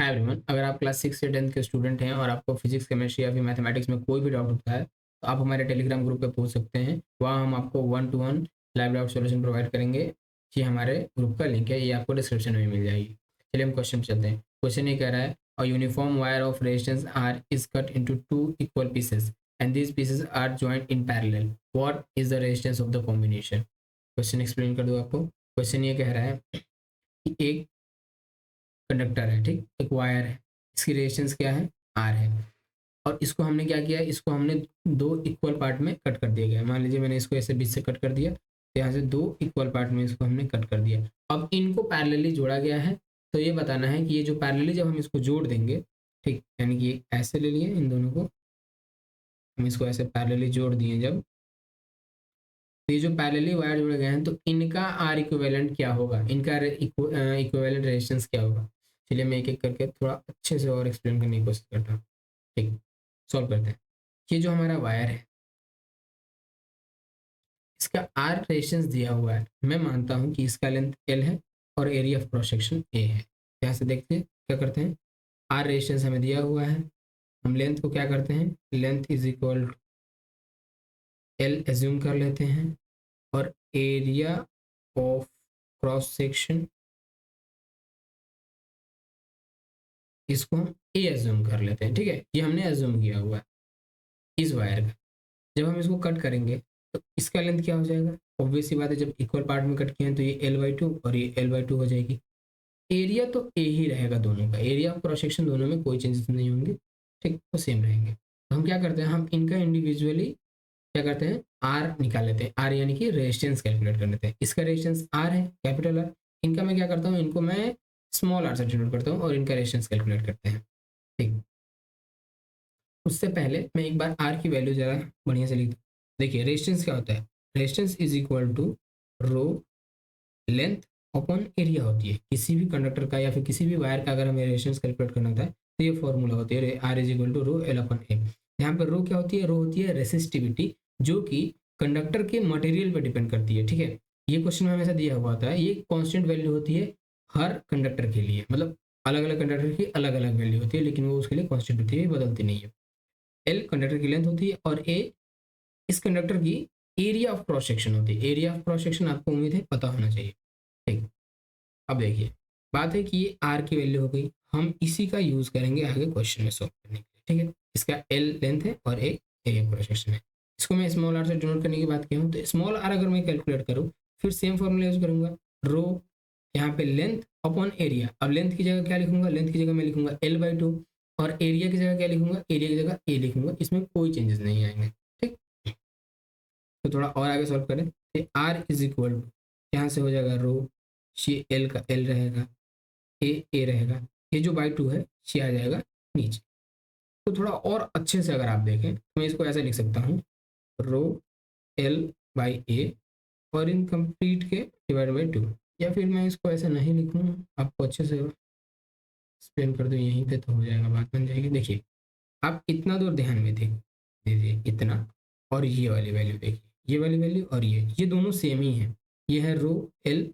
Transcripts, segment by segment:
Hi everyone, अगर आप class 6 से 10th के स्टूडेंट हैं और आपको फिजिक्स, केमिस्ट्री या फिर मैथमेटिक्स में कोई भी डाउट होता है, तो आप हमारे टेलीग्राम ग्रुप पे पूछ सकते हैं। वहाँ हम आपको 1 to 1 live doubt solution provide करेंगे। ये हमारे ग्रुप का लिंक है, ये आपको डिस्क्रिप्शन में मिल जाएगी। चलिए हम क्वेश्चन पे चलते हैं। क्वेश्चन ये कह रहा है, a uniform wire of resistance R is cut into two equal pieces and these pieces are joint in parallel. What is the resistance of the combination? Question explain कर दो आपको। क्वेश्चन ये कह रहा है कि एक कंडक्टर है, ठीक, एक वायर है, इसकी रेजिस्टेंस क्या है? आर है। और इसको हमने क्या किया है, इसको हमने दो इक्वल पार्ट में कट कर दिया गया। मान लीजिए मैंने इसको ऐसे बीच से कट कर दिया, तो यहाँ से दो इक्वल पार्ट में इसको हमने कट कर दिया। अब इनको पैरेलली जोड़ा गया है, तो ये बताना है कि ये जो पैरेलली जब हम इसको जोड़ देंगे, ठीक, यानी कि ऐसे ले लिए इन दोनों को, हम इसको ऐसे पैरेलली जोड़ दिए जब, तो ये जो पैरेलली वायर जोड़े गए हैं, तो इनका आर इक्विवेलेंट क्या होगा, इनका इक्विवेलेंट रेजिस्टेंस क्या होगा? चलिए मैं एक एक करके थोड़ा अच्छे से और एक्सप्लेन करने की कोशिश करता हूँ। ठीक, सॉल्व करते हैं। ये जो हमारा वायर है, इसका आर रेजिस्टेंस दिया हुआ है। मैं मानता हूं कि इसका लेंथ एल है और area of cross section A है। यहाँ से देखते हैं क्या करते हैं। आर रेजिस्टेंस हमें दिया हुआ है, हम लेंथ को क्या करते हैं, length is equal to L assume कर लेते हैं, और एरिया ऑफ क्रॉस सेक्शन इसको हम ए एज्यूम कर लेते हैं। ठीक है, ये हमने एज्यूम किया हुआ है इस वायर का। जब हम इसको कट करेंगे तो इसका लेंथ क्या हो जाएगा? ऑब्वियस सी बात है, जब इक्वल पार्ट में कट किए हैं तो ये L/2 और ये L/2 हो जाएगी। एरिया तो ए ही रहेगा दोनों का, एरिया ऑफ क्रॉस सेक्शन दोनों में कोई चेंजेस नहीं होंगे, ठीक, वो सेम रहेंगे। तो हम क्या करते हैं, हम इनका इंडिविजुअली क्या करते हैं, आर निकाल लेते हैं। आर यानी कि रेजिस्टेंस कैलकुलेट कर लेते हैं। इसका रेजिस्टेंस आर है, कैपिटल आर। इनका मैं क्या करता हूँ, इनको मैं स्मॉल आर से डिनोट करता हूँ और इनका रेजिस्टेंस कैलकुलेट करते हैं। ठीक, उससे पहले मैं एक बार आर की वैल्यू जरा बढ़िया से लिख दूँ। देखिए रेजिस्टेंस क्या होता है, resistance is equal to rho length upon area होती है। किसी भी कंडक्टर का या फिर किसी भी वायर का अगर हमें रेजिस्टेंस कैलकुलेट करना होता है, तो ये फॉर्मूला होती है R is equal to rho L upon A. यहाँ पर रो क्या होती है, रो होती है रेसिस्टिविटी, जो कि कंडक्टर के मटेरियल पर डिपेंड करती है। ठीक है, ये क्वेश्चन में हमेशा दिया हुआ होता है, ये कॉन्स्टेंट वैल्यू होती है हर कंडक्टर के लिए, मतलब अलग अलग कंडक्टर की अलग अलग वैल्यू होती है, लेकिन वो उसके लिए कॉन्स्टेंट होती है, बदलती नहीं है। एल कंडक्टर की लेंथ होती है और ए इस कंडक्टर की एरिया ऑफ क्रॉस सेक्शन होती है। एरिया ऑफ क्रॉस सेक्शन आपको उम्मीद है पता होना चाहिए। ठीक, अब देखिए बात है कि ये आर की वैल्यू हो गई, हम इसी का यूज करेंगे आगे क्वेश्चन में सॉल्व करने के लिए। ठीक है, इसका एल लेंथ है और एक एरिया क्रॉस सेक्शन है। इसको मैं स्मॉल आर से डिनोट करने की बात की हूँ, तो स्मॉल आर अगर मैं कैलकुलेट करूँ, फिर सेम फॉर्मूला यूज करूंगा, रो यहाँ पे लेंथ अपॉन एरिया। अब लेंथ की जगह क्या लिखूंगा, लेंथ की जगह मैं लिखूंगा L/2, और एरिया की जगह क्या लिखूंगा, एरिया की जगह ए लिखूंगा। इसमें कोई चेंजेस नहीं आएंगे। ठीक, तो थोड़ा और आगे सॉल्व करें, तो आर इज इक्वल टू यहाँ से हो जाएगा रो, ये एल का एल रहेगा, ए रहेगा, ये जो बाई टू है ये आ जाएगा नीचे। तो थोड़ा और अच्छे से अगर आप देखें तो मैं इसको ऐसे लिख सकता हूँ, रो एल बाई ए और इन कंप्लीट के डिवाइड बाई टू। या फिर मैं इसको ऐसे नहीं लिखूँ, आपको अच्छे से एक्सप्लेन कर दूँ यहीं पे, तो हो जाएगा, बात बन जाएगी। देखिए आप इतना दूर ध्यान में देख दीजिए, इतना, और ये वाली वैल्यू देखिए, ये वाली वैल्यू और ये दोनों सेम ही है। ये है रो एल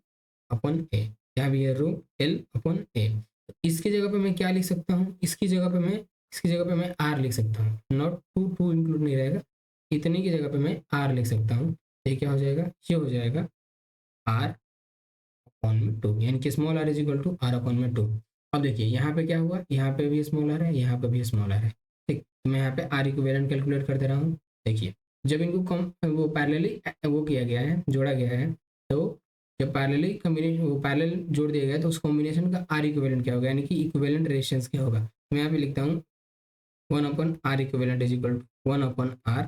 अपन ए, यहाँ भी है रो एल अपन ए। तो इसकी जगह पे मैं क्या लिख सकता हूँ, इसकी जगह पे मैं आर लिख सकता हूँ। नॉट टू, टू इंक्लूड नहीं रहेगा, इतने की जगह पे मैं आर लिख सकता हूँ। ये क्या हो जाएगा, ये हो जाएगा आर अपॉन में टू, यानी कि small R is equal to R upon में टू। अब देखिए यहाँ पे क्या हुआ, यहाँ पे भी स्मॉल आर है, यहाँ पे भी स्मॉल आर है। ठीक, तो मैं यहाँ पे आर इक्विवेलेंट कैलकुलेट कर दे रहा हूँ। देखिए जब इनको कम वो पैरेलली वो किया गया है, जोड़ा गया है, तो जब पैरेलली कॉम्बिनेशन वो पैरेलल जोड़ दिया गया तो उस कॉम्बिनेशन का आर इक्विवेलेंट क्या होगा, यानी कि इक्विवेलेंट रेजिस्टेंस क्या होगा। मैं यहाँ पे लिखता हूँ 1/r equivalent is equal to 1/r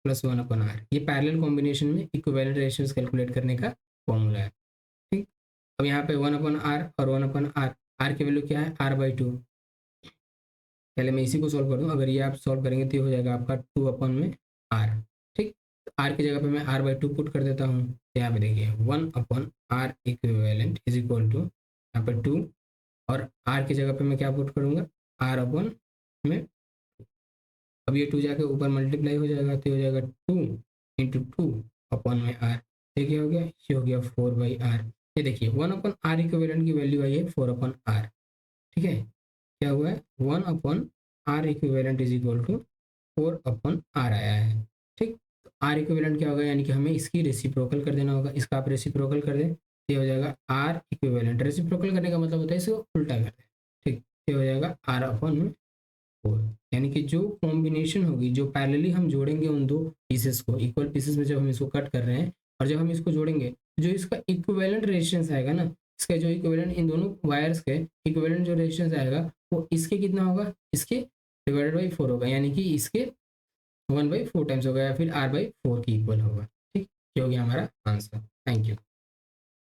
plus 1/r। ये पैरेलल कॉम्बिनेशन में इक्विवेलेंट रेजिस्टेंस कैलकुलेट करने का फॉर्मूला है। ठीक, अब यहाँ पे 1/r और 1/r, आर की वैल्यू क्या है, r/2। पहले मैं इसी को सॉल्व कर दूँ, अगर ये आप सॉल्व करेंगे तो ये हो जाएगा आपका 2 में r। ठीक, आर की जगह पे मैं r/2 पुट कर देता हूँ। तो यहाँ पे देखिए 1/r equivalent is equal to यहाँ पे 2, और आर की जगह पे मैं क्या पुट करूँगा, r में। अब ये 2 जाके ऊपर मल्टीप्लाई हो जाएगा, तो हो जाएगा 2 × 2 में r। ये क्या हो गया, ये हो गया 4/r। ये देखिए 1/r इक्विवेलेंट की वैल्यू आई है 4/r। ठीक है, क्या हुआ है 1/r equivalent is equal to 4/r आया है। ठीक, तो आर इक्विवेलेंट क्या होगा, यानी कि हमें इसकी रेसिप्रोकल कर देना होगा, इसका आप रेसिप्रोकल कर दें, ये हो जाएगा आर इक्विवेलेंट। रेसिप्रोकल करने का मतलब होता है इसको उल्टा कर दें। ठीक, ये हो जाएगा r/4, यानी कि जो कॉम्बिनेशन होगी, जो पैरेलली हम जोड़ेंगे उन दो पीसेस को, इक्वल पीसेस में जब हम इसको कट कर रहे हैं और जब हम इसको जोड़ेंगे, जो इसका इक्विवेलेंट रेजिस्टेंस आएगा ना, इसका जो इक्विवेलेंट इन दोनों वायर्स के इक्विवेलेंट जो रेजिस्टेंस आएगा वो इसके कितना होगा, इसके डिवाइडेड बाई 4 होगा, यानी कि इसके 1/4 टाइम्स होगा या फिर r/4 की इक्वल होगा। ठीक, ये हो गया हमारा आंसर। Thank you.